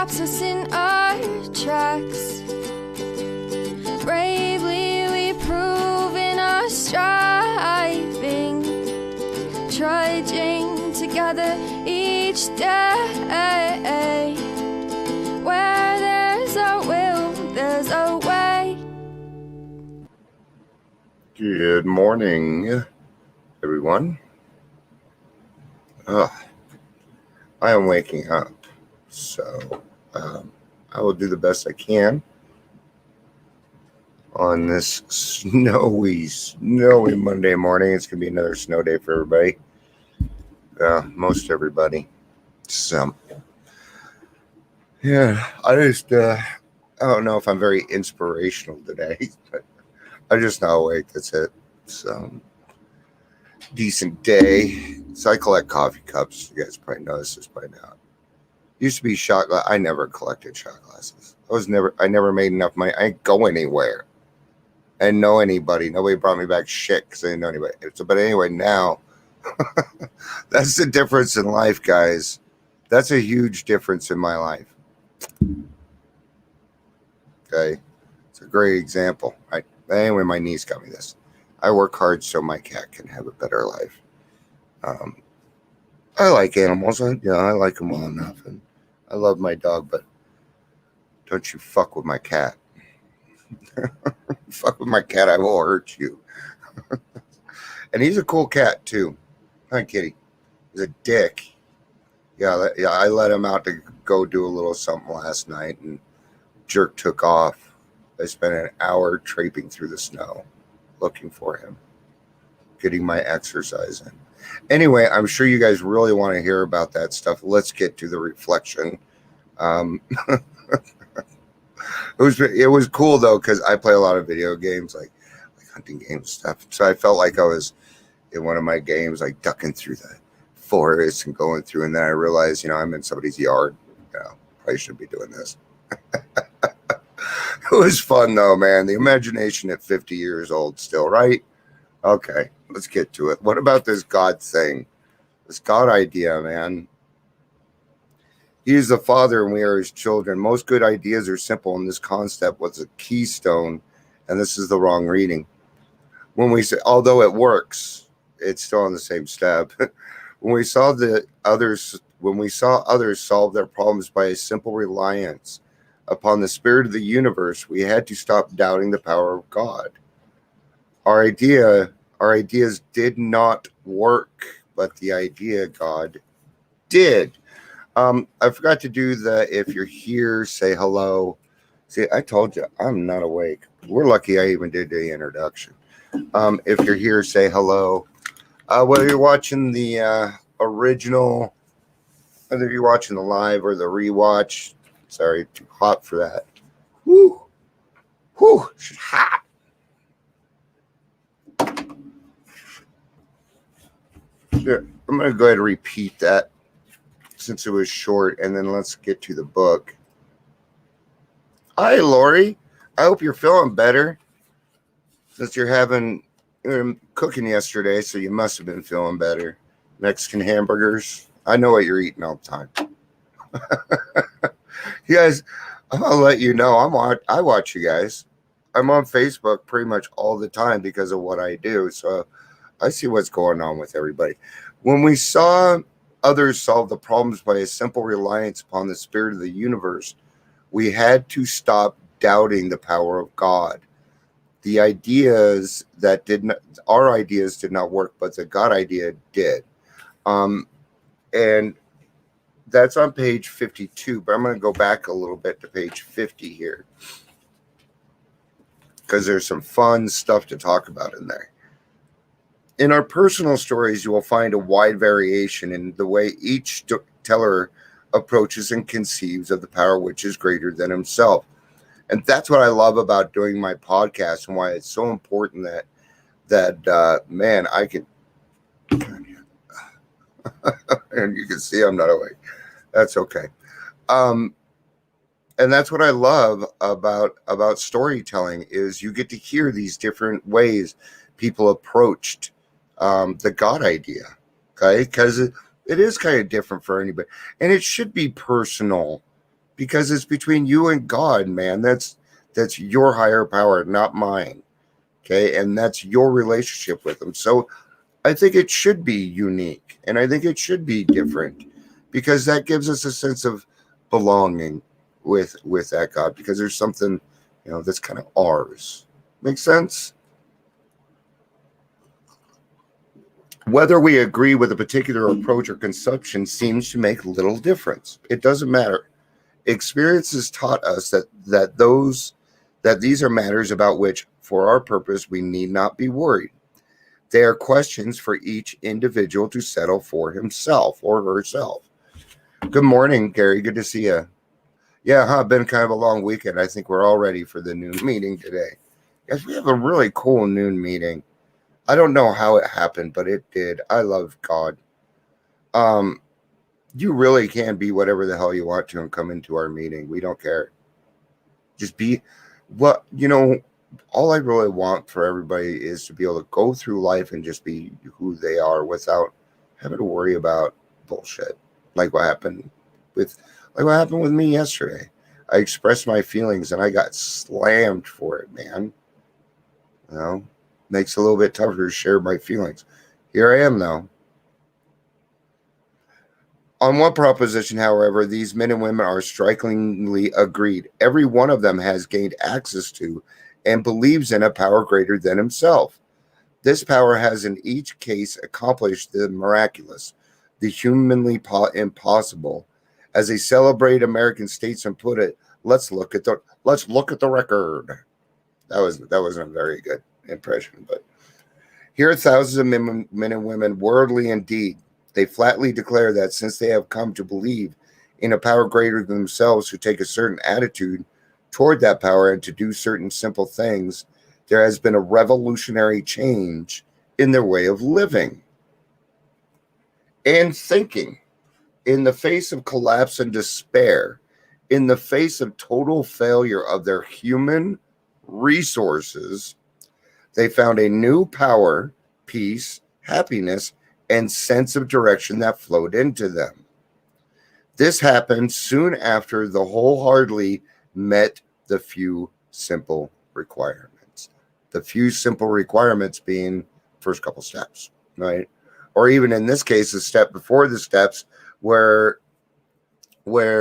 stops us in our tracks. Bravely we prove in our striving, trudging together each day. Where there's a will, there's a way. Good morning, everyone. I am waking up, so I will do the best I can on this snowy Monday morning. It's going to be another snow day for everybody, most everybody. So, yeah, I don't know if I'm very inspirational today, but I'm just not awake. That's it. So, decent day. So I collect coffee cups. You guys probably noticed this by now. Used to be shot glass. I never collected shot glasses. I never made enough money. I didn't go anywhere. I didn't know anybody. Nobody brought me back shit because I didn't know anybody. But anyway, now that's the difference in life, guys. That's a huge difference in my life. Okay. It's a great example. Right. Anyway, my niece got me this. I work hard so my cat can have a better life. I like animals. I like them well enough, and I love my dog, but don't you fuck with my cat. Fuck with my cat, I will hurt you. And he's a cool cat too. Hi, Kitty. He's a dick. Yeah. I let him out to go do a little something last night, and Jerk took off. I spent an hour traipsing through the snow looking for him, getting my exercise in. Anyway, I'm sure you guys really want to hear about that stuff. Let's get to the reflection. It was cool though, because I play a lot of video games, like hunting games stuff. So I felt like I was in one of my games, like ducking through the forest and going through, and then I realized, I'm in somebody's yard. Probably shouldn't be doing this. It was fun though, man. The imagination at 50 years old still, right? Okay, let's get to it. What about this God thing? This God idea, man. He is the Father and we are his children. Most good ideas are simple, and this concept was a keystone, and this is the wrong reading. When we say, although it works, it's still on the same step. When we saw others solve their problems by a simple reliance upon the spirit of the universe, we had to stop doubting the power of God. Our ideas did not work, but the idea God did. I forgot to do if you're here, say hello. See, I told you, I'm not awake. We're lucky I even did the introduction. If you're here, say hello. Whether you're watching the original, whether you're watching the live or the rewatch, sorry, too hot for that. Whoo! It's hot. Here, I'm going to go ahead and repeat that since it was short, and then let's get to the book. Hi, Lori. I hope you're feeling better since you're cooking yesterday, so you must have been feeling better. Mexican hamburgers. I know what you're eating all the time. You guys, I'm going to let you know, I watch you guys. I'm on Facebook pretty much all the time because of what I do, so I see what's going on with everybody. When we saw others solve the problems by a simple reliance upon the spirit of the universe, we had to stop doubting the power of God. Our ideas did not work, but the God idea did. And that's on page 52, but I'm going to go back a little bit to page 50 here, because there's some fun stuff to talk about in there. In our personal stories, you will find a wide variation in the way each teller approaches and conceives of the power which is greater than himself. And that's what I love about doing my podcast, and why it's so important that man, I can, and you can see I'm not awake. That's okay. And that's what I love about storytelling, is you get to hear these different ways people approached the God idea, okay? Because it is kind of different for anybody, and it should be personal because it's between you and God, man. That's your higher power, not mine. Okay, and that's your relationship with him. So I think it should be unique, and I think it should be different, because that gives us a sense of belonging with that God, because there's something, that's kind of ours. Make sense? Whether we agree with a particular approach or conception seems to make little difference. It doesn't matter. Experience has taught us that these are matters about which, for our purpose, we need not be worried. They are questions for each individual to settle for himself or herself. Good morning, Gary. Good to see you. Yeah, been kind of a long weekend. I think we're all ready for the noon meeting today. Yes, we have a really cool noon meeting. I don't know how it happened, but it did. I love God. You really can be whatever the hell you want to and come into our meeting. We don't care. Just be what, all I really want for everybody is to be able to go through life and just be who they are without having to worry about bullshit. Like what happened with me yesterday. I expressed my feelings and I got slammed for it, man. Makes it a little bit tougher to share my feelings. Here I am, though. On one proposition, however, these men and women are strikingly agreed. Every one of them has gained access to and believes in a power greater than himself. This power has in each case accomplished the miraculous, the humanly impossible. As a celebrated American statesman put it, let's look at the record. That wasn't a very good impression, but here are thousands of men and women, worldly indeed. They flatly declare that since they have come to believe in a power greater than themselves, who take a certain attitude toward that power and to do certain simple things, there has been a revolutionary change in their way of living and thinking. In the face of collapse and despair, in the face of total failure of their human resources, they found a new power, peace, happiness, and sense of direction that flowed into them. This happened soon after the wholeheartedly met the few simple requirements. The few simple requirements being first couple steps, right? Or even in this case, a step before the steps where we've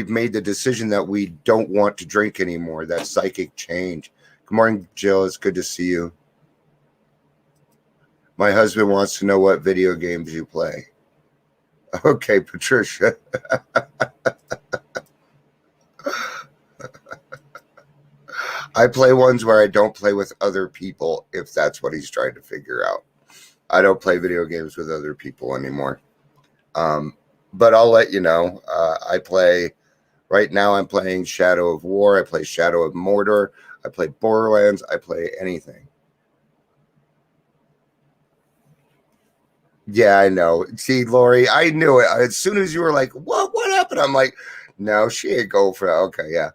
made the decision that we don't want to drink anymore, that psychic change. Good morning, Jill. It's good to see you. My husband wants to know what video games you play. Okay, Patricia. I play ones where I don't play with other people, if that's what he's trying to figure out. I don't play video games with other people anymore. But I'll let you know. Right now I'm playing Shadow of War. I play Shadow of Mordor. I play Borderlands. I play anything. Yeah, I know. See, Lori, I knew it. As soon as you were like, what happened? I'm like, no, she ain't go for that. Okay, yeah.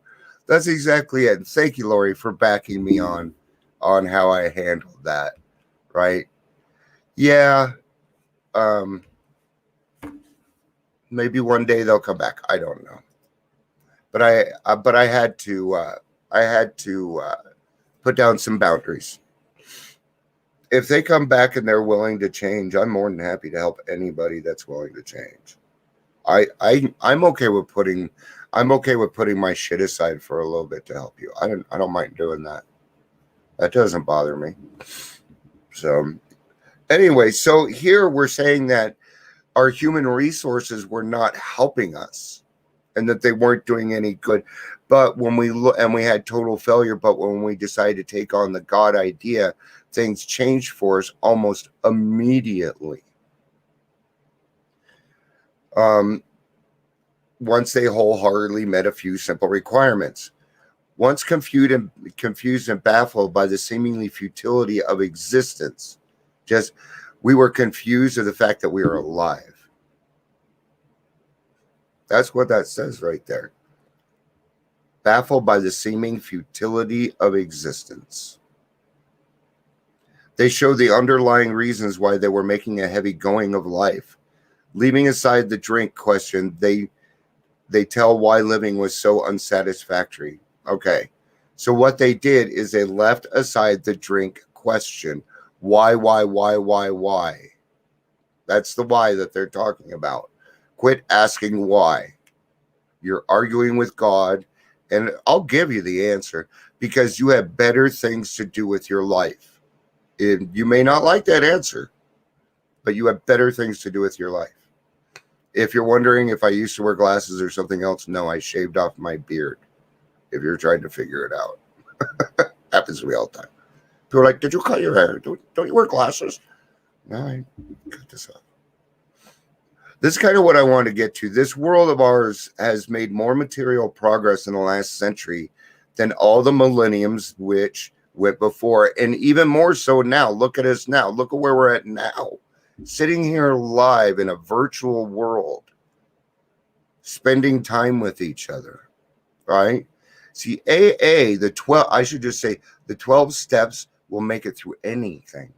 That's exactly it. Thank you, Lori, for backing me on how I handled that. Right? Yeah. Maybe one day they'll come back. I don't know. But I had to put down some boundaries. If they come back and they're willing to change, I'm more than happy to help anybody that's willing to change. I'm okay with putting my shit aside for a little bit to help you. I don't mind doing that. That doesn't bother me. So anyway, so here we're saying that our human resources were not helping us and that they weren't doing any good. But when we look, and we had total failure, but when we decided to take on the God idea, things changed for us almost immediately. Once they wholeheartedly met a few simple requirements. Once confused and baffled by the seemingly futility of existence, we were confused of the fact that we were alive. That's what that says right there. Baffled by the seeming futility of existence. They show the underlying reasons why they were making a heavy going of life. Leaving aside the drink question, they They tell why living was so unsatisfactory. Okay. So what they did is they left aside the drink question. Why? That's the why that they're talking about. Quit asking why. You're arguing with God, and I'll give you the answer because you have better things to do with your life. You may not like that answer, but you have better things to do with your life. If you're wondering if I used to wear glasses or something else, no, I shaved off my beard. If you're trying to figure it out. Happens to me all the time. People are like, did you cut your hair? Don't you wear glasses? No, I cut this off. This is kind of what I want to get to. This world of ours has made more material progress in the last century than all the millenniums which went before, and even more so now. Look at us now. Look at where we're at now. Sitting here live in a virtual world, spending time with each other, right? See, the 12 steps will make it through anything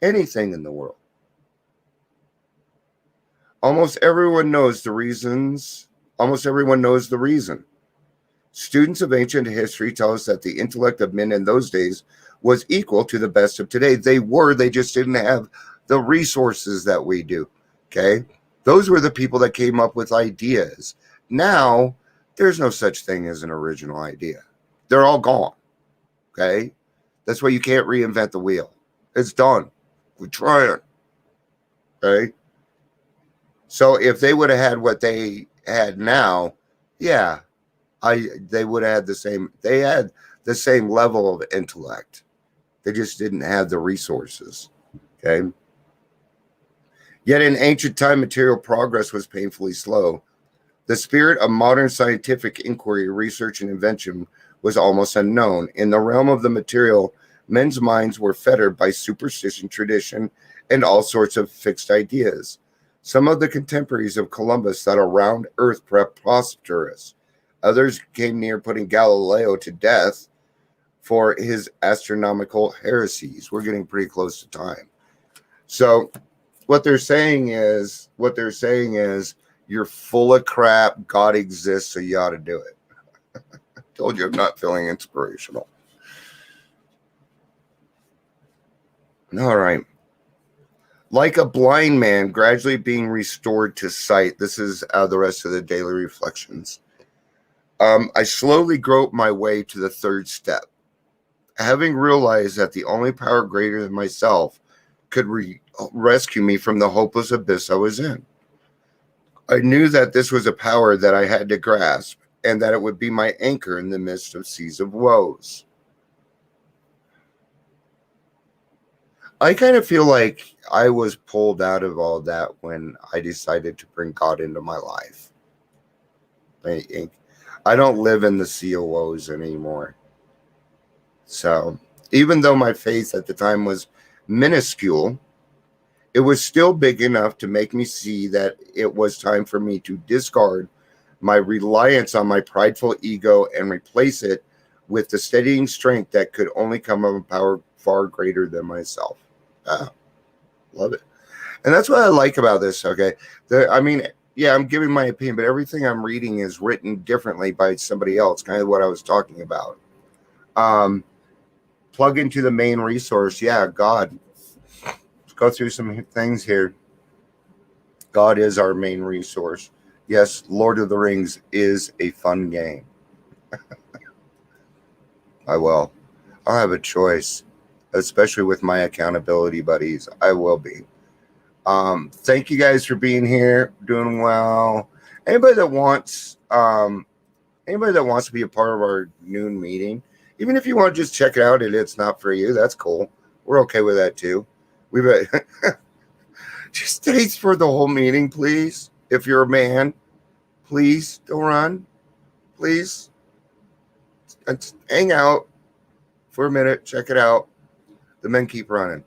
in the world. Almost everyone knows the reasons. Almost everyone knows the reason. Students of ancient history tell us that the intellect of men in those days was equal to the best of today. They just didn't have the resources that we do. Okay. Those were the people that came up with ideas. Now, there's no such thing as an original idea. They're all gone. Okay. That's why you can't reinvent the wheel. It's done. We're trying. Okay. So if they would have had what they had now, yeah, they would have had the same. They had the same level of intellect. They just didn't have the resources. Okay. Yet in ancient time, material progress was painfully slow. The spirit of modern scientific inquiry, research, and invention was almost unknown. In the realm of the material, men's minds were fettered by superstition, tradition, and all sorts of fixed ideas. Some of the contemporaries of Columbus thought a round earth preposterous. Others came near putting Galileo to death for his astronomical heresies. We're getting pretty close to time. So what they're saying is, you're full of crap. God exists, so you ought to do it. I told you I'm not feeling inspirational. All right. Like a blind man gradually being restored to sight. This is the rest of the daily reflections. I slowly groped my way to the third step. Having realized that the only power greater than myself could rescue me from the hopeless abyss I was in. I knew that this was a power that I had to grasp, and that it would be my anchor in the midst of seas of woes. I kind of feel like I was pulled out of all that when I decided to bring God into my life. I don't live in the sea of woes anymore. So even though my faith at the time was minuscule, it was still big enough to make me see that it was time for me to discard my reliance on my prideful ego and replace it with the steadying strength that could only come from a power far greater than myself. Love it. And that's what I like about this. Okay. I'm giving my opinion, but everything I'm reading is written differently by somebody else, kind of what I was talking about. Plug into the main resource. Yeah, God. Let's go through some things here. God is our main resource. Yes, Lord of the Rings is a fun game. I'll have a choice, especially with my accountability buddies. I will be. Thank you guys for being here, doing well. Anybody that wants to be a part of our noon meeting, even if you want to just check it out and it's not for you, that's cool. We're okay with that too. Just stay for the whole meeting, please. If you're a man, please don't run. Please. Let's hang out for a minute, check it out. The men keep running.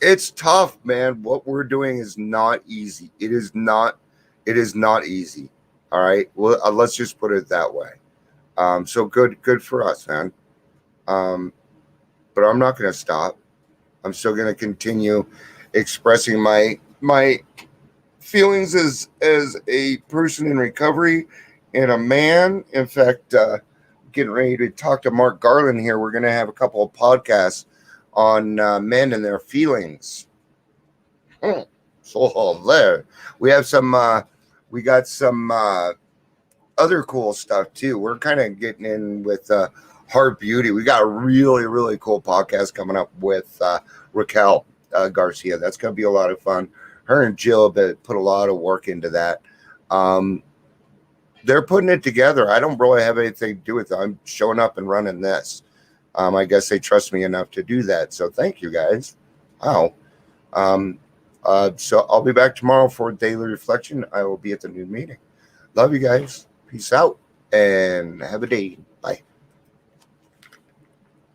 It's tough, man. What we're doing is not easy. It is not easy. All right. Well, let's just put it that way. So good for us, man. But I'm not going to stop. I'm still going to continue expressing my feelings as a person in recovery and a man. In fact, getting ready to talk to Mark Garland here. We're going to have a couple of podcasts on men and their feelings. So there, we have some. We got some other cool stuff too. We're kind of getting in with Heart Beauty. We got a really, really cool podcast coming up with Raquel Garcia. That's going to be a lot of fun. Her and Jill have put a lot of work into that. They're putting it together. I don't really have anything to do with it. I'm showing up and running this. I guess they trust me enough to do that. So thank you guys. Wow. So I'll be back tomorrow for Daily Reflection. I will be at the noon meeting. Love you guys. Peace out and have a day.